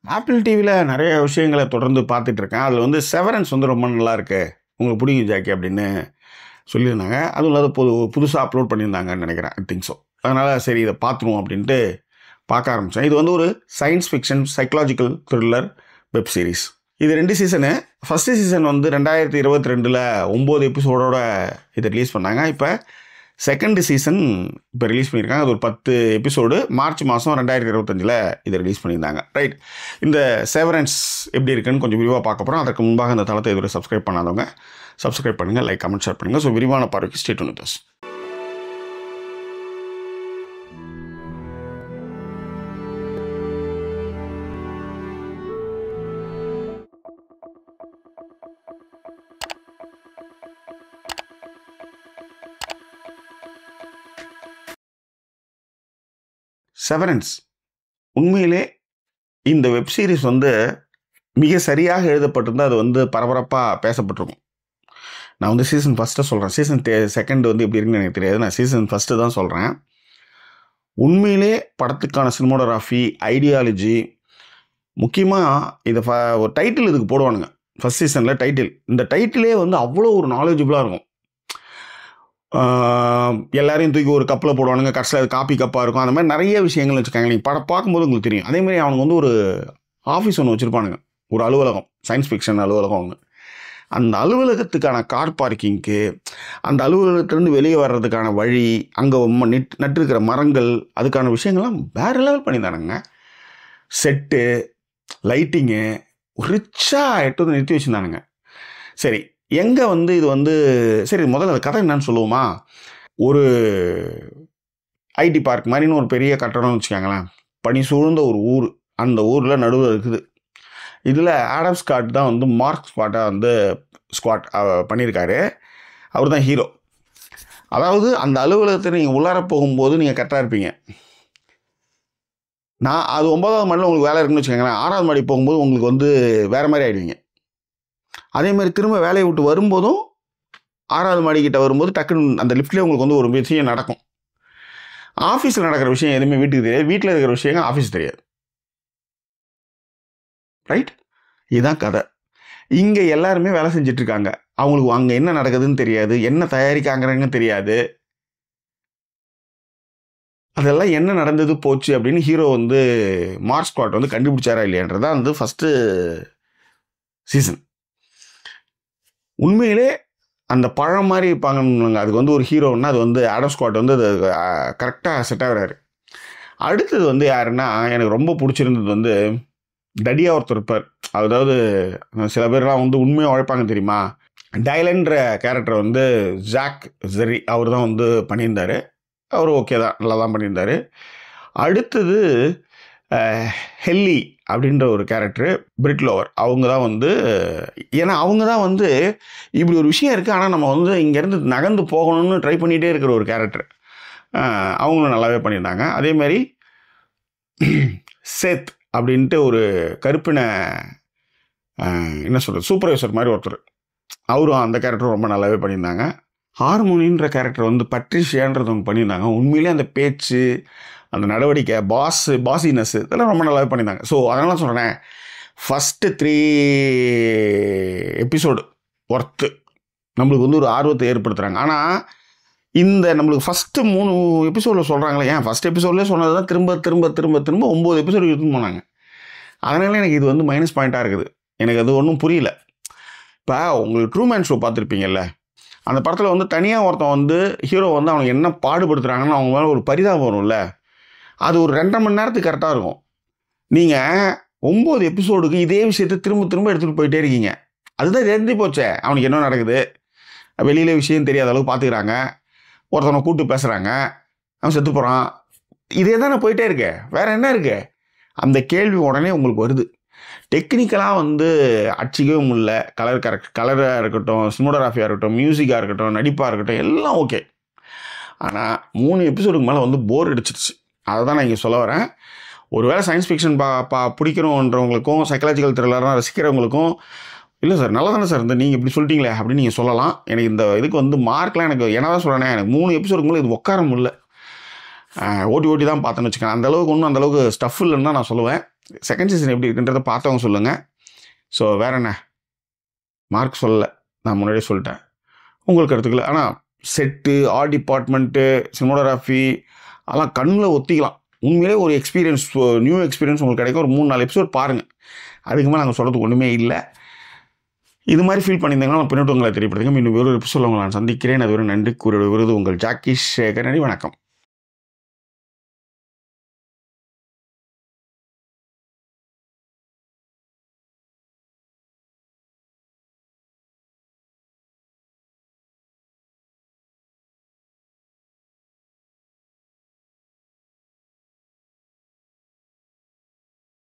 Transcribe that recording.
Apple டிவியில் நிறைய விஷயங்களை தொடர்ந்து பார்த்துட்ருக்கேன். அதில் வந்து செவரன்ஸ் வந்து ரொம்ப நல்லா இருக்கு, உங்களுக்கு பிடிக்கும் ஜாக்கி அப்படின்னு சொல்லியிருந்தாங்க. அதுவும் இல்லாத புதுசாக அப்லோட் பண்ணியிருந்தாங்கன்னு நினைக்கிறேன். I think so. அதனால் சரி இதை பார்த்துருவோம் அப்படின்ட்டு பார்க்க ஆரம்பித்தேன். இது வந்து ஒரு science fiction psychological thriller web series. இது 2 சீசனு. ஃபஸ்ட்டு சீசன் வந்து 2022 9 எபிசோடோட இதை ரிலீஸ் பண்ணாங்க. இப்போ செகண்ட் சீசன் இப்போ ரிலீஸ் பண்ணியிருக்காங்க. அது ஒரு 10 எபிசோடு மார்ச் மாதம் 2025 இதை ரிலீஸ் பண்ணியிருந்தாங்க. ரைட். இந்த செவரன்ஸ் எப்படி இருக்குன்னு கொஞ்சம் விரிவாக பார்க்க போகிறோம். அதற்கு முன்பாக இந்த தளத்தை இதுவரை சப்ஸ்கிரைப் பண்ணாதவங்க சப்ஸ்கிரைப் பண்ணுங்கள், லைக், கமெண்ட், ஷேர் பண்ணுங்கள். ஸோ விரிவான பார்வைக்கு ஸ்டே டியூன் வித் அஸ். செவரன்ஸ் உண்மையிலே இந்த வெப்சீரிஸ் வந்து மிக சரியாக எழுதப்பட்டிருந்தால் அது வந்து பரபரப்பாக பேசப்பட்டிருக்கும். நான் வந்து சீசன் ஃபஸ்ட்டை சொல்கிறேன். சீசன் செகண்ட் வந்து எப்படி இருக்குன்னு எனக்கு தெரியாது. நான் சீசன் ஃபஸ்ட்டு தான் சொல்கிறேன். உண்மையிலே படத்துக்கான சினிமோடோகிராஃபி, ஐடியாலஜி, முக்கியமாக இதை ஒரு டைட்டில் இதுக்கு போடுவானுங்க. ஃபஸ்ட் சீசனில் டைட்டில், இந்த டைட்டிலே வந்து அவ்வளோ ஒரு நாலேஜபிளாக இருக்கும். எல்லாரையும் தூக்கி ஒரு கப்பில் போடுவானுங்க, கடைசியில் அது காப்பி கப்பாக இருக்கும். அந்த மாதிரி நிறைய விஷயங்கள் வச்சுருக்காங்க. நீங்கள் படம் பார்க்கும்போது உங்களுக்கு தெரியும். அதேமாதிரி அவனுங்க வந்து ஒரு ஆஃபீஸ் ஒன்று வச்சுருப்பானுங்க, ஒரு அலுவலகம், சயின்ஸ் ஃபிக்ஷன் அலுவலகம் ஒன்று. அந்த அலுவலகத்துக்கான கார் பார்க்கிங்க்கு, அந்த அலுவலகத்திலேருந்து வெளியே வர்றதுக்கான வழி, அங்கே நட்டிருக்கிற மரங்கள், அதுக்கான விஷயங்கள்லாம் வேறு லெவல் பண்ணியிருந்தானுங்க. செட்டு, லைட்டிங்கு ரிச்சாக எட்டு வந்து நிறுத்தி வச்சுருந்தானுங்க. சரி, எங்கே வந்து இது வந்து சரி முதல்ல அந்த கதை என்னன்னு சொல்லுவோமா? ஒரு ஐடி பார்க் மாதிரின்னு ஒரு பெரிய கட்டடம்னு வச்சுக்கோங்களேன். பனி சூழ்ந்த ஒரு ஊர். அந்த ஊரில் நடுவில் இருக்குது. இதில் ஆடம் ஸ்காட் தான் வந்து மார்க் ஸ்குவாட்டாக வந்து பண்ணியிருக்காரு. அவர் தான் ஹீரோ. அதாவது அந்த அலுவலகத்தில் நீங்கள் உள்ளார போகும்போது நீங்கள் கரெக்டாக இருப்பீங்க. நான் அது 9வது மாடியில் உங்களுக்கு வேலை இருக்குன்னு வச்சுக்கோங்களேன். 6வது மாடி போகும்போது உங்களுக்கு வந்து வேறு மாதிரி ஆகிடுவீங்க. அதே மாதிரி திரும்ப வேலையை விட்டு வரும்போதும் 6வது மாடிக்கிட்ட வரும்போது டக்குன்னு அந்த லிஃப்ட்லேயே உங்களுக்கு வந்து ஒரு விஷயம் நடக்கும். ஆஃபீஸில் நடக்கிற விஷயம் எதுவுமே வீட்டுக்கு தெரியாது, வீட்டில் இருக்கிற விஷயங்கள் ஆஃபீஸ் தெரியாது. ரைட்? இதுதான் கதை. இங்கே எல்லாருமே வேலை செஞ்சிட்ருக்காங்க. அவங்களுக்கு அங்கே என்ன நடக்குதுன்னு தெரியாது, என்ன தயாரிக்காங்கிறன்னு தெரியாது. அதெல்லாம் என்ன நடந்தது போச்சு அப்படின்னு ஹீரோ வந்து மார்க் ஸ்குவாட் வந்து கண்டுபிடிச்சாரா இல்லையான்றதான் வந்து ஃபஸ்ட்டு சீசன். உண்மையிலே அந்த பழம் மாதிரி இருப்பாங்கன்னு, அதுக்கு வந்து ஒரு ஹீரோன்னா அது வந்து ஆடம் ஸ்குவாட் வந்து அது கரெக்டாக செட் ஆகிறாரு. அடுத்தது வந்து யாருன்னா, எனக்கு ரொம்ப பிடிச்சிருந்தது வந்து தடியா ஒருத்தர் இருப்பார். அதாவது சில பேர்லாம் வந்து உண்மையாக உழைப்பாங்க தெரியுமா? டைலன்ற கேரக்டர் வந்து ஜாக் ஜெரி அவர் தான் வந்து பண்ணியிருந்தார். அவர் ஓகே தான், நல்லா தான் பண்ணியிருந்தார். அடுத்தது ஹெல்லி அப்படின்ற ஒரு கேரக்டரு, பிரிட்லோவர். அவங்க தான் வந்து, ஏன்னா அவங்க தான் வந்து இப்படி ஒரு விஷயம் இருக்குது, ஆனால் நம்ம வந்து இங்கேருந்து நகர்ந்து போகணும்னு ட்ரை பண்ணிகிட்டே இருக்கிற ஒரு கேரக்டர். அவங்களும் நல்லாவே பண்ணியிருந்தாங்க. அதேமாதிரி சேத் அப்படின்ட்டு ஒரு கருப்பின என்ன சொல்கிறது சூப்பர்வைசர் மாதிரி ஒருத்தர், அவரும் அந்த கேரக்டரும் ரொம்ப நல்லாவே பண்ணியிருந்தாங்க. ஹார்மோனின்ற கேரக்டர் வந்து பட்ரிஷியான்றவங்க பண்ணியிருந்தாங்க. உண்மையிலே அந்த பேச்சு, அந்த நடவடிக்கை, பாசினஸ் இதெல்லாம் ரொம்ப நல்லாவே பண்ணியிருந்தாங்க. ஸோ அதனால சொல்கிறேன், ஃபஸ்ட்டு 3 எபிசோடு ஒர்த்து நம்மளுக்கு வந்து ஒரு ஆர்வத்தை ஏற்படுத்துகிறாங்க. ஆனால் இந்த நம்மளுக்கு ஃபஸ்ட்டு 3 எபிசோடில் சொல்கிறாங்களே, ஏன் ஃபஸ்ட் எபிசோட்லேயே சொன்னது தான் திரும்ப திரும்ப திரும்ப திரும்ப 9 எபிசோடு எடுத்துன்னு போனாங்க. அதனால எனக்கு இது வந்து மைனஸ் பாயிண்ட்டாக இருக்குது. எனக்கு அது ஒன்றும் புரியல. இப்போ உங்களுக்கு ட்ரூமேன் ஷோ பார்த்துருப்பீங்கல்ல, அந்த படத்தில் வந்து தனியாக ஒருத்தன் வந்து ஹீரோ வந்து அவனுக்கு என்ன பாடுபடுத்துகிறாங்கன்னு அவங்க மேலே ஒரு பரிதாபம் வரும்ல, அது ஒரு 2.5 மணி நேரத்துக்கு கரெக்டாக இருக்கும். நீங்கள் 9 எபிசோடுக்கு இதே விஷயத்தை திரும்ப திரும்ப எடுத்துகிட்டு போயிட்டே இருக்கீங்க. அதுதான் தெரிஞ்சு போச்சே, அவனுக்கு என்ன நடக்குது, வெளியில் விஷயம் தெரியாத அளவுக்கு பார்த்துக்கிறாங்க, ஒருத்தனை கூப்பிட்டு பேசுகிறாங்க, அவன் செத்து போகிறான், இதே தானே போயிட்டே இருக்கு, வேறு என்ன இருக்குது? அந்த கேள்வி உடனே உங்களுக்கு வருது. டெக்னிக்கலாக வந்து அடிச்சிக்கவே முடியல. கலராக இருக்கட்டும், சினிமோடோகிராஃபியாக இருக்கட்டும், மியூசிக்காக இருக்கட்டும், நடிப்பாக இருக்கட்டும், எல்லாம் ஓகே. ஆனால் 3 எபிசோடுக்கு மேலே வந்து போர் அடிச்சிருச்சு. அதை தான் நான் இங்கே சொல்ல வரேன். ஒருவேளை சயின்ஸ் ஃபிக்ஷன் பிடிக்கணுன்றவங்களுக்கும், சைக்காலஜிக்கல் த்ரில்லராக ரசிக்கிறவங்களுக்கும், இல்லை சார் நல்லா தானே சார் இந்த நீங்கள் இப்படி சொல்லிட்டீங்களே அப்படின்னு நீங்கள் சொல்லலாம். எனக்கு இந்த இதுக்கு வந்து மார்க்லாம் எனக்கு என்ன தான் சொல்கிறேன், எனக்கு 3 எபிசோடுக்கு மேலே இது உட்கார முடியல. ஓட்டி தான் பார்த்தேன்னு வச்சுக்கேன். அந்தளவுக்கு ஒன்றும் அந்தளவுக்கு ஸ்டஃப் இல்லைன்னு தான் நான் சொல்லுவேன். செகண்ட் சீசன் எப்படி இருக்குன்றதை பார்த்தவங்க சொல்லுங்கள். ஸோ வேற என்ன, மார்க் சொல்லலை, நான் முன்னாடியே சொல்லிட்டேன். உங்களுக்கு கருத்துக்கள். ஆனால் செட்டு, ஆர்ட் டிபார்ட்மெண்ட்டு, சினிமோகிராஃபி அதெல்லாம் கண்ணில் ஒத்திக்கலாம். உண்மையிலே ஒரு எக்ஸ்பீரியன்ஸ், நியூ எக்ஸ்பீரியன்ஸ் உங்களுக்கு கிடைக்கும். ஒரு 3-4 எபிசோட் பாருங்கள். அதுக்கு மேலே நாங்கள் சொல்கிறதுக்கு ஒன்றுமே இல்லை. இது மாதிரி ஃபீல் பண்ணியிருந்தாங்கன்னா நான் பின்னோட்டு உங்களை தெரியப்படுத்துங்க. இன்னும் ஒரு எபிசோட உங்களை நான் சந்திக்கிறேன். அதுவரை நன்றி கூறிய விருது உங்கள் ஜாக்கி சேகர். நன்றி, வணக்கம்.